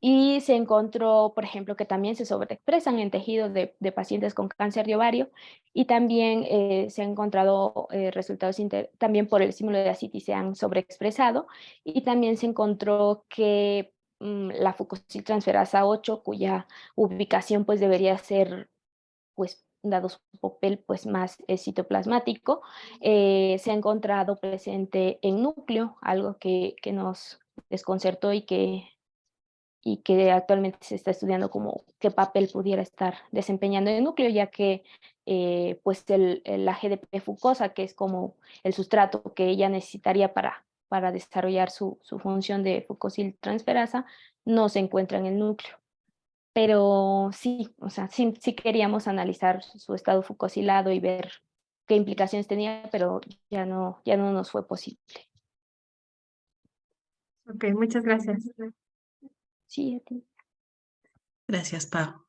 B: y se encontró, por ejemplo, que también se sobreexpresan en tejidos de pacientes con cáncer de ovario, y también se han encontrado resultados también por el estímulo de ascitis se han sobreexpresado, y también se encontró que la fucosiltransferasa 8, cuya ubicación pues debería ser, pues dado su papel pues más citoplasmático, se ha encontrado presente en núcleo, algo que nos desconcertó, y que actualmente se está estudiando como qué papel pudiera estar desempeñando el núcleo, ya que pues la GDP fucosa, que es como el sustrato que ella necesitaría para desarrollar su función de fucosiltransferasa, no se encuentra en el núcleo. Pero sí, o sea, sí queríamos analizar su estado fucosilado y ver qué implicaciones tenía, pero ya no nos fue posible.
D: Ok, muchas gracias.
B: Sí, a ti.
A: Gracias, Pau.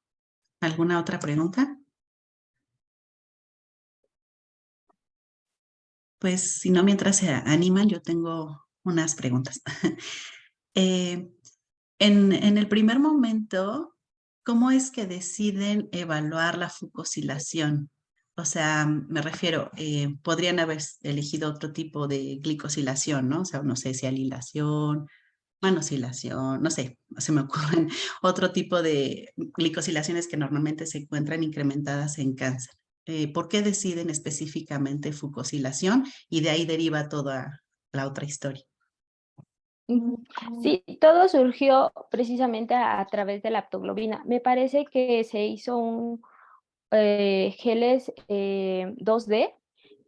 A: ¿Alguna otra pregunta? Pues si no, mientras se animan, yo tengo unas preguntas. En el primer momento, ¿cómo es que deciden evaluar la fucosilación? O sea, me refiero, podrían haber elegido otro tipo de glicosilación, ¿no? O sea, no sé si alilación, manosilación, no sé, se me ocurren otro tipo de glicosilaciones que normalmente se encuentran incrementadas en cáncer. ¿Por qué deciden específicamente fucosilación? Y de ahí deriva toda la otra historia.
B: Sí, todo surgió precisamente a través de la aptoglobina. Me parece que se hizo un geles 2D,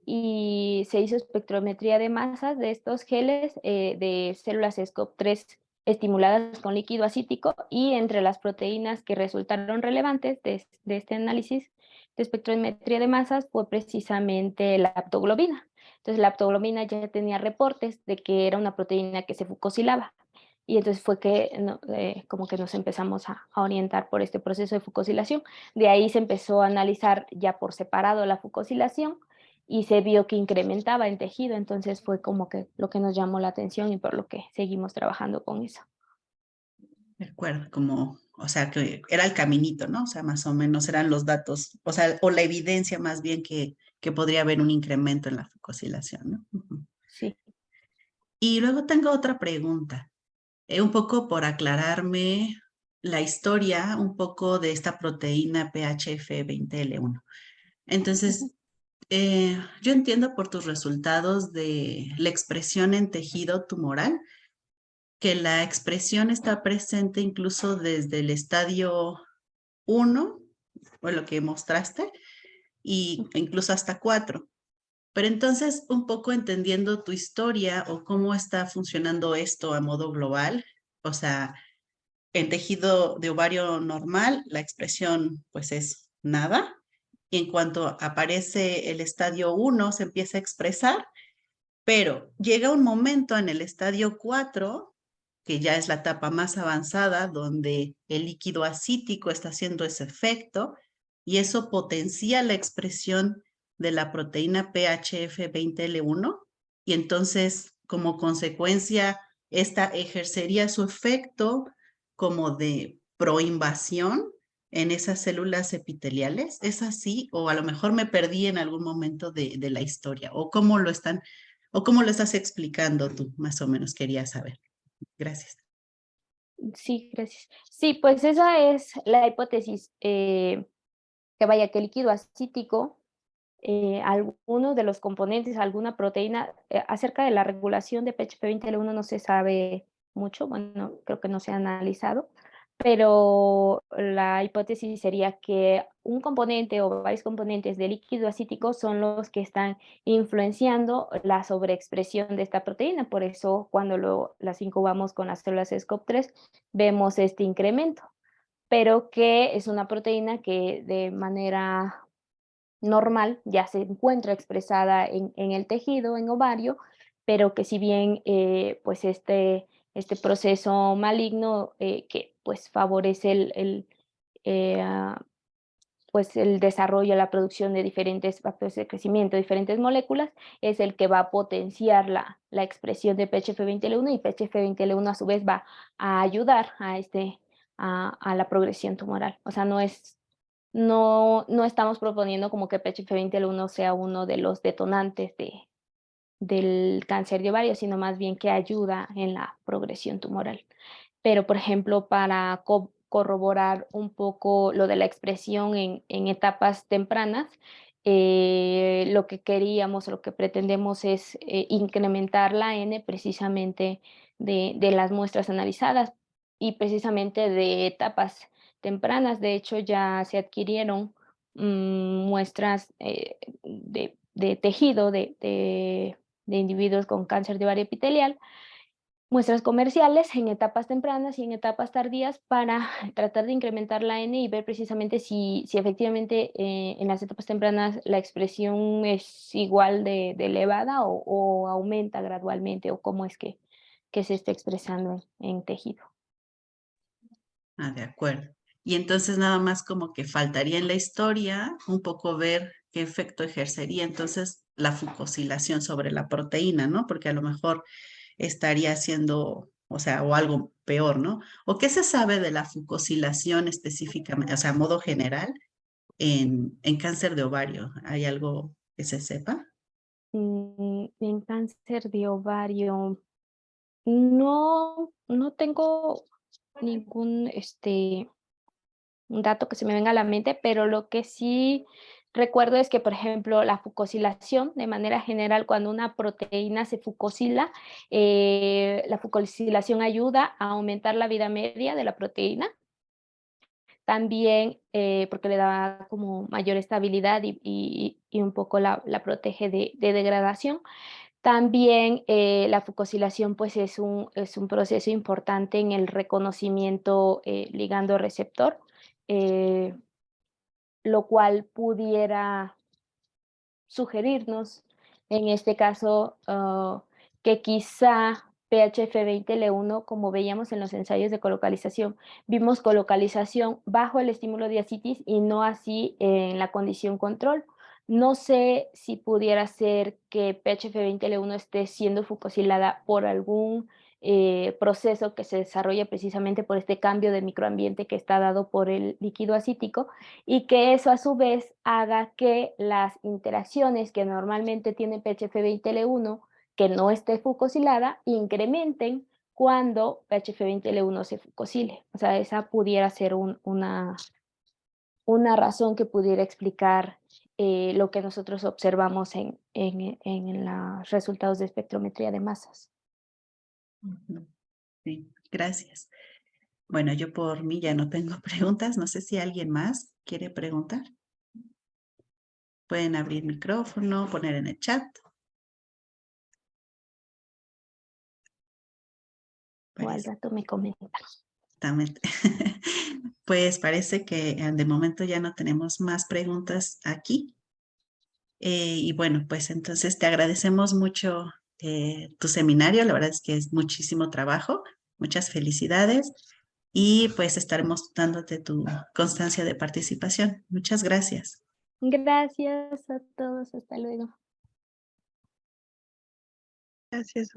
B: y se hizo espectrometría de masas de estos geles de células SCOP3 estimuladas con líquido acítico, y entre las proteínas que resultaron relevantes de este análisis de espectrometría de masas fue precisamente la aptoglobina. Entonces la aptoglobina ya tenía reportes de que era una proteína que se fucosilaba, y entonces fue que como que nos empezamos a orientar por este proceso de fucosilación. De ahí se empezó a analizar ya por separado la fucosilación, y se vio que incrementaba el tejido, entonces fue como que lo que nos llamó la atención, y por lo que seguimos trabajando con eso.
A: De acuerdo, como, o sea, que era el caminito, ¿no? O sea, más o menos eran los datos, o sea, o la evidencia más bien que podría haber un incremento en la fucosilación, ¿no? Ujú.
B: Sí.
A: Y luego tengo otra pregunta, un poco por aclararme la historia un poco de esta proteína PHF20L1. Entonces, yo entiendo por tus resultados de la expresión en tejido tumoral, que la expresión está presente incluso desde el estadio 1, o lo que mostraste, y incluso hasta 4. Pero entonces, un poco entendiendo tu historia o cómo está funcionando esto a modo global, o sea, en tejido de ovario normal, la expresión pues es nada. Y en cuanto aparece el estadio 1, se empieza a expresar, pero llega un momento en el estadio 4, que ya es la etapa más avanzada, donde el líquido acítico está haciendo ese efecto, y eso potencia la expresión de la proteína PHF20L1, y entonces, como consecuencia, esta ejercería su efecto como de proinvasión en esas células epiteliales. ¿Es así? O a lo mejor me perdí en algún momento de la historia. ¿O cómo lo están, o cómo lo estás explicando tú? Más o menos quería saber. Gracias.
B: Sí, gracias. Sí, pues esa es la hipótesis, que vaya, que el líquido acítico, alguno de los componentes, alguna proteína, acerca de la regulación de PHP20L1 no se sabe mucho, bueno, creo que no se ha analizado, pero la hipótesis sería que un componente o varios componentes de líquido acítico son los que están influenciando la sobreexpresión de esta proteína. Por eso, cuando las incubamos con las células SCOP3, vemos este incremento, pero que es una proteína que de manera normal ya se encuentra expresada en el tejido, en ovario, pero que si bien pues este proceso maligno que pues favorece pues el desarrollo, la producción de diferentes factores de crecimiento, diferentes moléculas, es el que va a potenciar la expresión de PHF20L1, y PHF20L1 a su vez va a ayudar a la progresión tumoral. O sea, no estamos proponiendo como que PHF20L1 sea uno de los detonantes del cáncer de ovario, sino más bien que ayuda en la progresión tumoral. Pero, por ejemplo, para corroborar un poco lo de la expresión en etapas tempranas, lo que queríamos, lo que pretendemos es incrementar la N precisamente de las muestras analizadas y precisamente de etapas tempranas. De hecho, ya se adquirieron muestras de tejido de individuos con cáncer de ovario epitelial, muestras comerciales en etapas tempranas y en etapas tardías para tratar de incrementar la N y ver precisamente si efectivamente en las etapas tempranas la expresión es igual de elevada o aumenta gradualmente, o cómo es que se está expresando en tejido.
A: Ah, de acuerdo. Y entonces nada más como que faltaría en la historia un poco ver qué efecto ejercería entonces la fucosilación sobre la proteína, ¿no? Porque a lo mejor estaría haciendo, o sea, o algo peor, ¿no? ¿O qué se sabe de la fucosilación específicamente, o sea, a modo general, en cáncer de ovario? ¿Hay algo que se sepa?
B: En cáncer de ovario, no tengo ningún un dato que se me venga a la mente, pero lo que sí recuerdo es que, por ejemplo, la fucosilación, de manera general, cuando una proteína se fucosila, la fucosilación ayuda a aumentar la vida media de la proteína. También porque le da como mayor estabilidad y un poco la protege de degradación. También la fucosilación pues es un proceso importante en el reconocimiento ligando-receptor, eh, lo cual pudiera sugerirnos, en este caso, que quizá PHF20L1, como veíamos en los ensayos de colocalización, vimos colocalización bajo el estímulo de ascitis y no así en la condición control. No sé si pudiera ser que PHF20L1 esté siendo fucosilada por algún proceso que se desarrolla precisamente por este cambio de microambiente que está dado por el líquido acítico, y que eso a su vez haga que las interacciones que normalmente tiene PHF20L1, que no esté fucosilada, incrementen cuando PHF20L1 se fucosile. O sea, esa pudiera ser una razón que pudiera explicar lo que nosotros observamos en los resultados de espectrometría de masas.
A: Ujú. Sí, gracias. Bueno, yo por mí ya no tengo preguntas. No sé si alguien más quiere preguntar. Pueden abrir micrófono, poner en el chat.
B: O al
A: Parece,
B: rato me comentan.
A: exactamente. Pues parece que de momento ya no tenemos más preguntas aquí. Y bueno, pues entonces te agradecemos mucho tu seminario. La verdad es que es muchísimo trabajo. Muchas felicidades. Y pues estaremos dándote tu constancia de participación. Muchas gracias.
B: Gracias a todos. Hasta luego.
C: Gracias.